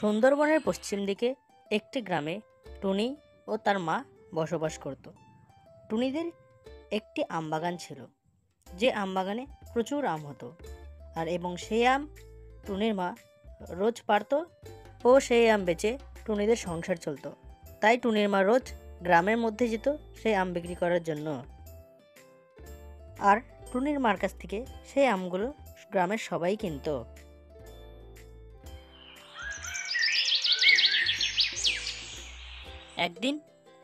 সুন্দরবনের পশ্চিম দিকে একটি গ্রামে টুনি ও তার মা বসবাস করত। টুনিদের একটি আমবাগান ছিল, যে আমবাগানে প্রচুর আম হতো। এবং সেই আম টুনির মা রোজ পারতো ও সেই আম বেচে টুনিদের সংসার চলতো। তাই টুনির মা রোজ গ্রামের মধ্যে যেত সেই আম বিক্রি করার জন্য। আর টুনির মার কাছ থেকে সেই আমগুলো গ্রামের সবাই কিনতো। একদিন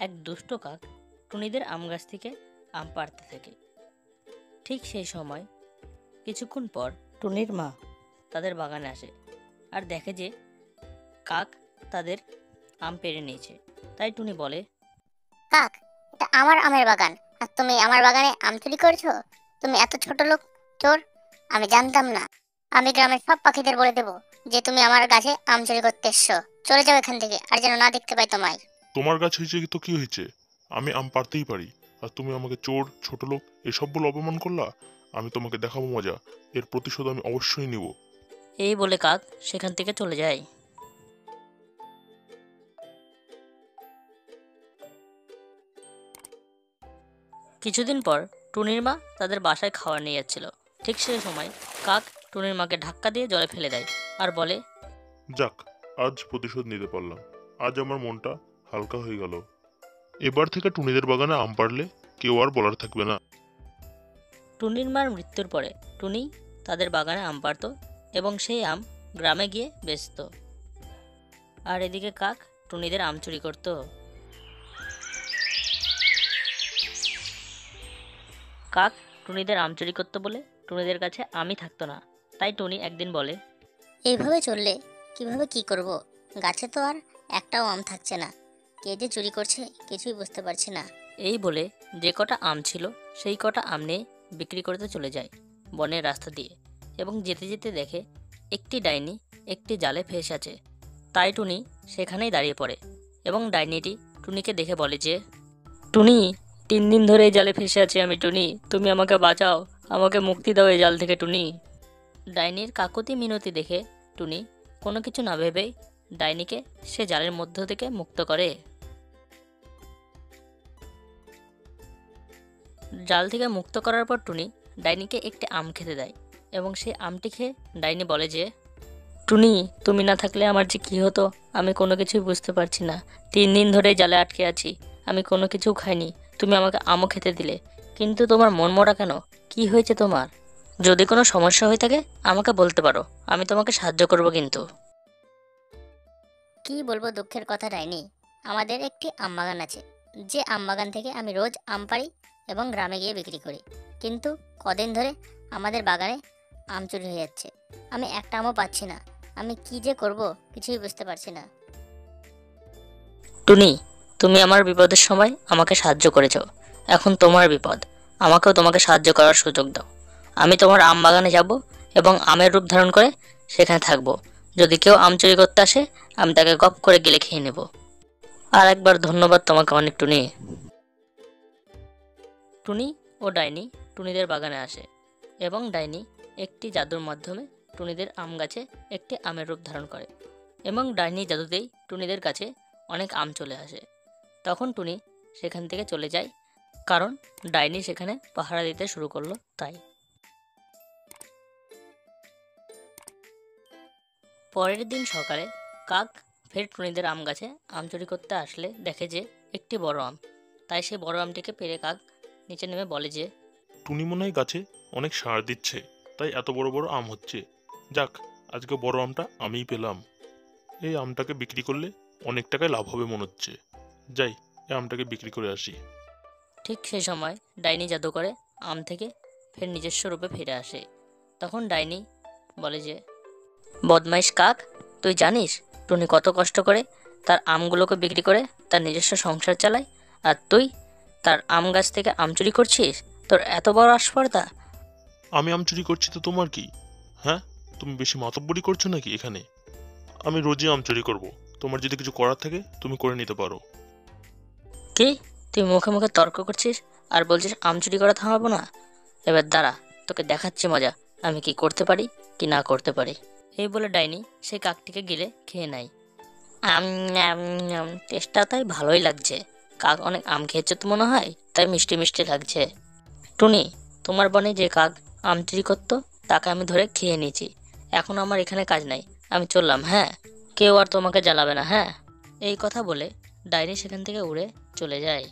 এক দুষ্ট কাক টুনিদের আম গাছ থেকে আম পাড়তে থাকে। ঠিক সেই সময় কিছুক্ষণ পর টুনির মা তাদের বাগানে আসে আর দেখে যে কাক তাদের আম পেড়ে নিয়েছে। তাই টুনি বলে, কাক, এটা আমার আমের বাগান, আর তুমি আমার বাগানে আম চুরি করছো? তুমি এত ছোট লোক, চোর! আমি জানতাম না। আমি গ্রামের সব পাখিদের বলে দেবো যে তুমি আমার গাছে আম চুরি করতে এসছো। চলে যাও এখান থেকে, আর যেন না দেখতে পাই তোমায়। তোমার গাছ হয়েছে তো কি হয়েছে? আমি আম পাড়তেই পারি, আর তুমি আমাকে চোর, ছোট লোক এসব বলে অপমান করলা। আমি তোমাকে দেখাবো মজা, এর প্রতিশোধ আমি অবশ্যই নিব। এই বলে কাক সেখান থেকে চলে যায়। কিছুদিন পর টুনির মা তাদের বাসায় খাবার নিয়ে যাচ্ছিল। ঠিক সেই সময় কাক টুনির মাকে ধাক্কা দিয়ে জলে ফেলে দেয় আর বলে, যাক, আজ প্রতিশোধ নিতে পারলাম। আজ আমার মনটা হালকা হয়ে গেল। এবার থেকে টুনিদের বাগানে আম পাড়লে কেউ আর বলার থাকবে না। টুনির মার মৃত্যুর পরে টুনি তাদের বাগানে আম পাড়ত এবং সেই আম গ্রামে গিয়ে বেচত। আর এদিকে কাক টুনিদের আম চুরি করত। কাক টুনিদের আম চুরি করতো বলে টুনিদের কাছে আমই থাকতো না। তাই টুনি একদিন বলে, এইভাবে চললে কিভাবে কি করব? গাছে তো আর একটাও আম থাকছে না। কে যে চুরি করছে কিছুই বুঝতে পারছি না। এই বলে যে কটা আম ছিল সেই কটা আম নিয়ে বিক্রি করতে চলে যায় বনের রাস্তা দিয়ে। এবং যেতে যেতে দেখে একটি ডাইনি একটি জালে ফেঁসে আছে। তাই টুনি সেখানেই দাঁড়িয়ে পড়ে এবং ডাইনিটি টুনিকে দেখে বলে যে, টুনি, 3 দিন ধরে এই জালে ফেঁসে আছি আমি টুনি, তুমি আমাকে বাঁচাও, আমাকে মুক্তি দাও এই জাল থেকে টুনি। ডাইনির কাকুতি মিনতি দেখে টুনি কোনো কিছু না ভেবেই ডাইনিকে সে জালের মধ্য থেকে মুক্ত করে। জাল থেকে মুক্ত করার পর টুনি ডাইনিকে একটি আম খেতে দেয় এবং সেই আমটি খেয়ে ডাইনি বলে যে, টুনি, তুমি না থাকলে আমার যে কী হতো আমি কোনো কিছুই বুঝতে পারছি না। 3 দিন ধরে জালে আটকে আছি, আমি কোনো কিছু খাইনি, তুমি আমাকে আমও খেতে দিলে, কিন্তু তোমার মন মরা কেন? কি হয়েছে তোমার? যদি কোনো সমস্যা হয়ে থাকে আমাকে বলতে পারো, আমি তোমাকে সাহায্য করব কিন্তু। কি বলবো দুঃখের কথা ডাইনি, আমাদের একটি আম বাগান আছে, যে আম বাগান থেকে আমি রোজ আম পাড়ি এবং গ্রামে গিয়ে বিক্রি করি। কিন্তু কদিন ধরে আমাদের বাগানে আম চুরি হয়ে যাচ্ছে। আমি একটা আমও পাচ্ছি না। আমি কি যে করব কিছুই বুঝতে পারছি না। টুনি, তুমি আমার বিপদের সময় আমাকে সাহায্য করেছো, এখন তোমার বিপদ, আমাকেও তোমাকে সাহায্য করার সুযোগ দাও। আমি তোমার আম বাগানে যাব এবং আমের রূপ ধারণ করে সেখানে থাকবো। যদি কেউ আম চুরি করতে আসে আমি তাকে গপ করে গিলে খেয়ে নেব। আর একবার ধন্যবাদ তোমাকে অনেক টুনি। টুনি ও ডাইনি টুনিদের বাগানে আসে এবং ডাইনি একটি জাদুর মাধ্যমে টুনিদের আম গাছে একটি আমের রূপ ধারণ করে এবং ডাইনি জাদুতেই টুনিদের কাছে অনেক আম চলে আসে। তখন টুনি সেখান থেকে চলে যায়, কারণ ডাইনি সেখানে পাহারা দিতে শুরু করলো তাই। পরের দিন সকালে কাক ফের টুনিদের আম গাছে আম চুরি করতে আসলে দেখে যে একটি বড় আম। তাই সে বড় আমটিকে পেরে কাক নিচে নেমে বলে যে, টুনি মনে হয় গাছে অনেক সার দিচ্ছে, তাই এত বড় বড় আম হচ্ছে। যাক, আজকে বড় আমটা আমিই পেলাম। এই আমটাকে বিক্রি করলে অনেক টাকায় লাভ হবে মনে হচ্ছে। যাই, এই আমটাকে বিক্রি করে আসি। ঠিক সেই সময় ডাইনি জাদু করে আম থেকে ফের নিজস্ব রূপে ফিরে আসে। তখন ডাইনি বলে যে, বদমাইশ কাক, তুই জানিস টুনি কত কষ্ট করে তার আমগুলোকে বিক্রি করে তার নিজস্ব সংসার চালায়, আর তুই তার আম গাছ থেকে আম চুরি করছিস? তোর এত বড় আস্পর্ধা! আমি আম চুরি করছি তো তোমার কি? হ্যাঁ, তুমি বেশি মাতব্বরি করছো নাকি এখানে? আমি রোজই আম চুরি করব। তোমার যদি কিছু করার থাকে তুমি করে নিতে পারো। কি, তুই মুখে মুখে তর্ক করছিস আর বলছিস আম চুরি করা থামাবো না? এবার দাঁড়া, তোকে দেখাচ্ছি মজা, আমি কি করতে পারি কি না করতে পারি। এই বলে ডাইনি সেই কাকটিকে গিলে খেয়ে নেয় আম আম, আম, টেস্টটা তাই ভালোই লাগছে। কাক অনেক আম খেয়েছে তো মনে হয়, তাই মিষ্টি মিষ্টি লাগছে। টুনি, তোমার বনে যে কাক আম চুরি করতো তাকে আমি ধরে খেয়ে নিয়েছি। এখন আমার এখানে কাজ নাই, আমি চললাম। হ্যাঁ, কেউ আর তোমাকে জ্বালাবে না। হ্যাঁ, এই কথা বলে ডাইনি সেখান থেকে উড়ে চলে যায়।